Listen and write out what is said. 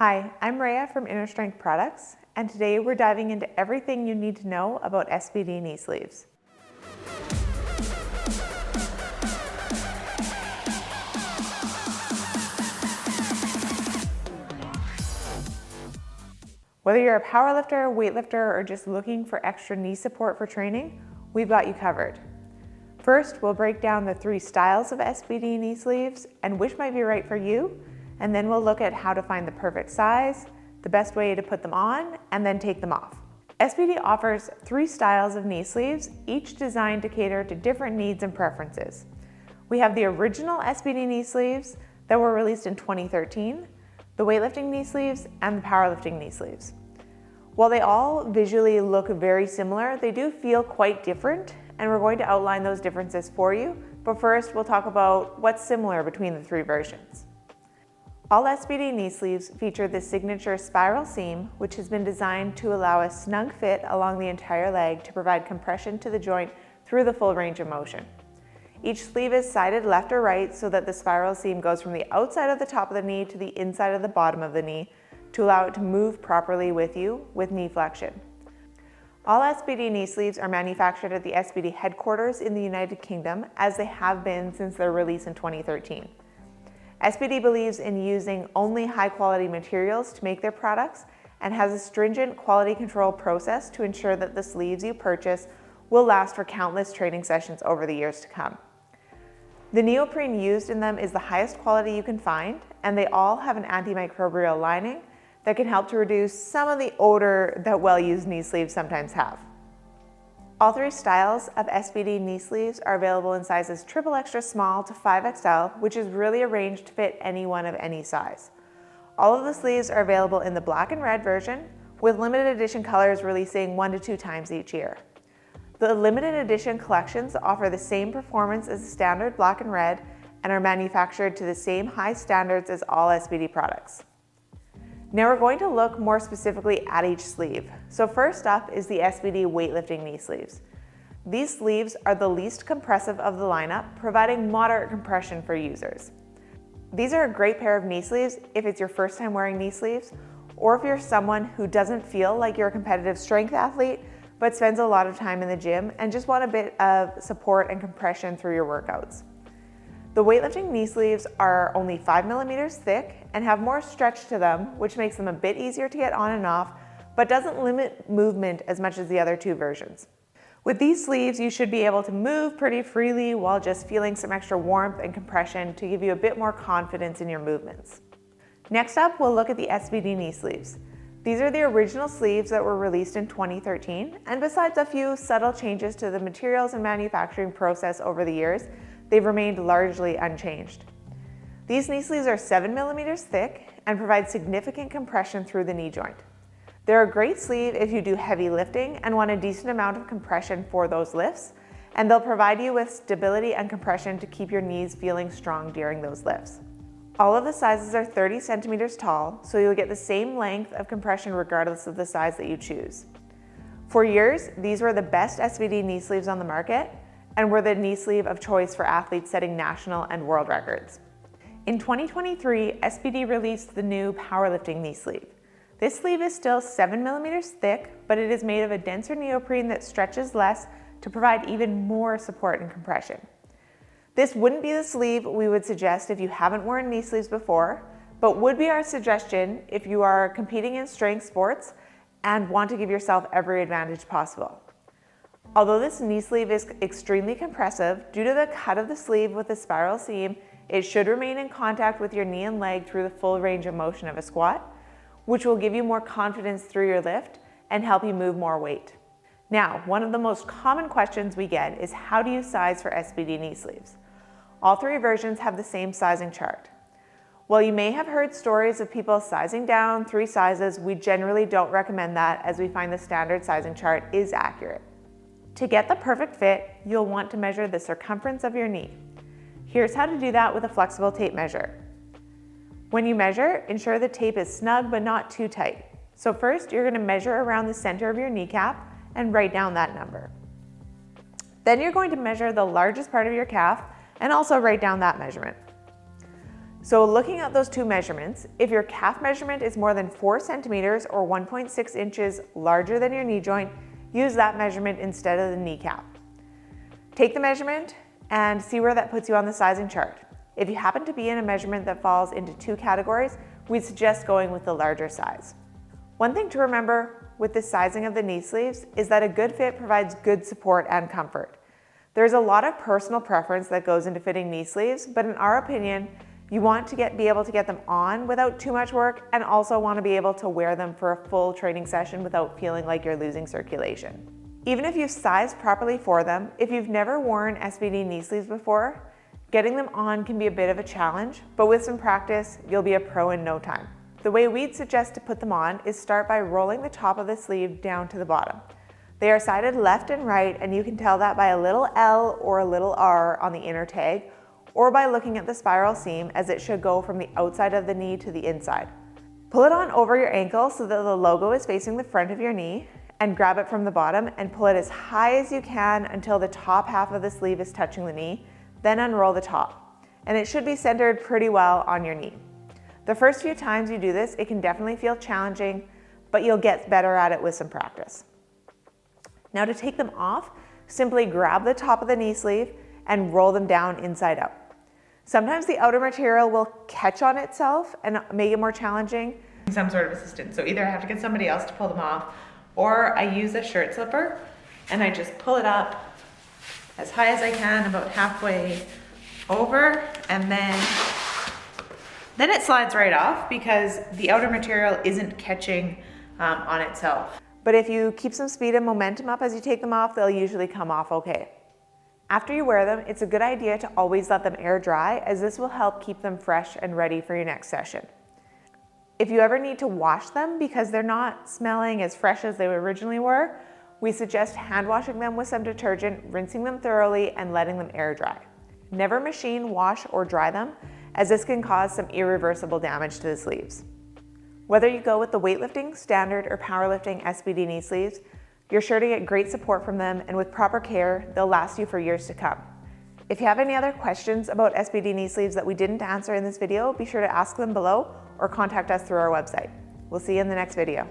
Hi, I'm Rhaea from Inner Strength Products, and today we're diving into everything you need to know about SBD knee sleeves. Whether you're a powerlifter, weightlifter, or just looking for extra knee support for training, we've got you covered. First, we'll break down the 3 styles of SBD knee sleeves and which might be right for you, and then we'll look at how to find the perfect size, the best way to put them on, and then take them off. SBD offers 3 styles of knee sleeves, each designed to cater to different needs and preferences. We have the original SBD knee sleeves that were released in 2013, the weightlifting knee sleeves, and the powerlifting knee sleeves. While they all visually look very similar, they do feel quite different, and we're going to outline those differences for you. But first, we'll talk about what's similar between the 3 versions. All SBD knee sleeves feature the signature spiral seam, which has been designed to allow a snug fit along the entire leg to provide compression to the joint through the full range of motion. Each sleeve is sided left or right so that the spiral seam goes from the outside of the top of the knee to the inside of the bottom of the knee to allow it to move properly with you with knee flexion. All SBD knee sleeves are manufactured at the SBD headquarters in the United Kingdom, as they have been since their release in 2013. SBD believes in using only high-quality materials to make their products and has a stringent quality control process to ensure that the sleeves you purchase will last for countless training sessions over the years to come. The neoprene used in them is the highest quality you can find, and they all have an antimicrobial lining that can help to reduce some of the odor that well-used knee sleeves sometimes have. All 3 styles of SBD knee sleeves are available in sizes triple extra small to 5XL, which is really arranged to fit anyone of any size. All of the sleeves are available in the black and red version, with limited edition colors releasing 1 to 2 times each year. The limited edition collections offer the same performance as the standard black and red and are manufactured to the same high standards as all SBD products. Now we're going to look more specifically at each sleeve. So first up is the SBD weightlifting knee sleeves. These sleeves are the least compressive of the lineup, providing moderate compression for users. These are a great pair of knee sleeves if it's your first time wearing knee sleeves, or if you're someone who doesn't feel like you're a competitive strength athlete, but spends a lot of time in the gym and just want a bit of support and compression through your workouts. The weightlifting knee sleeves are only 5 millimeters thick and have more stretch to them, which makes them a bit easier to get on and off, but doesn't limit movement as much as the other 2 versions. With these sleeves, you should be able to move pretty freely while just feeling some extra warmth and compression to give you a bit more confidence in your movements. Next up, we'll look at the SBD knee sleeves. These are the original sleeves that were released in 2013, and besides a few subtle changes to the materials and manufacturing process over the years, they've remained largely unchanged. These knee sleeves are 7 millimeters thick and provide significant compression through the knee joint. They're a great sleeve if you do heavy lifting and want a decent amount of compression for those lifts, and they'll provide you with stability and compression to keep your knees feeling strong during those lifts. All of the sizes are 30 centimeters tall, so you'll get the same length of compression regardless of the size that you choose. For years, these were the best SBD knee sleeves on the market and were the knee sleeve of choice for athletes setting national and world records. In 2023, SBD released the new powerlifting knee sleeve. This sleeve is still 7 millimeters thick, but it is made of a denser neoprene that stretches less to provide even more support and compression. This wouldn't be the sleeve we would suggest if you haven't worn knee sleeves before, but would be our suggestion if you are competing in strength sports and want to give yourself every advantage possible. Although this knee sleeve is extremely compressive, due to the cut of the sleeve with the spiral seam, it should remain in contact with your knee and leg through the full range of motion of a squat, which will give you more confidence through your lift and help you move more weight. Now, one of the most common questions we get is how do you size for SBD knee sleeves? All 3 versions have the same sizing chart. While you may have heard stories of people sizing down 3 sizes, we generally don't recommend that, as we find the standard sizing chart is accurate. To get the perfect fit, you'll want to measure the circumference of your knee. Here's how to do that with a flexible tape measure. When you measure, ensure the tape is snug but not too tight. So first, you're going to measure around the center of your kneecap and write down that number. Then you're going to measure the largest part of your calf and also write down that measurement. So looking at those two measurements, if your calf measurement is more than 4 centimeters or 1.6 inches larger than your knee joint, use that measurement instead of the kneecap. Take the measurement and see where that puts you on the sizing chart. If you happen to be in a measurement that falls into 2 categories, we'd suggest going with the larger size. One thing to remember with the sizing of the knee sleeves is that a good fit provides good support and comfort. There's a lot of personal preference that goes into fitting knee sleeves, but in our opinion, you want to be able to get them on without too much work, and also want to be able to wear them for a full training session without feeling like you're losing circulation. Even if you've sized properly for them, if you've never worn SBD knee sleeves before, getting them on can be a bit of a challenge, but with some practice, you'll be a pro in no time. The way we'd suggest to put them on is start by rolling the top of the sleeve down to the bottom. They are sided left and right, and you can tell that by a little L or a little R on the inner tag, or by looking at the spiral seam, as it should go from the outside of the knee to the inside. Pull it on over your ankle so that the logo is facing the front of your knee, and grab it from the bottom and pull it as high as you can until the top half of the sleeve is touching the knee, then unroll the top. And it should be centered pretty well on your knee. The first few times you do this, it can definitely feel challenging, but you'll get better at it with some practice. Now to take them off, simply grab the top of the knee sleeve and roll them down inside out. Sometimes the outer material will catch on itself and make it more challenging. Some sort of assistance. So either I have to get somebody else to pull them off, or I use a shirt slipper and I just pull it up as high as I can, about halfway over, and then it slides right off because the outer material isn't catching on itself. But if you keep some speed and momentum up as you take them off, they'll usually come off okay. After you wear them, it's a good idea to always let them air dry, as this will help keep them fresh and ready for your next session. If you ever need to wash them because they're not smelling as fresh as they originally were, we suggest hand washing them with some detergent, rinsing them thoroughly, and letting them air dry. Never machine wash or dry them, as this can cause some irreversible damage to the sleeves. Whether you go with the weightlifting, standard, or powerlifting SBD knee sleeves, you're sure to get great support from them, and with proper care, they'll last you for years to come. If you have any other questions about SBD knee sleeves that we didn't answer in this video, be sure to ask them below or contact us through our website. We'll see you in the next video.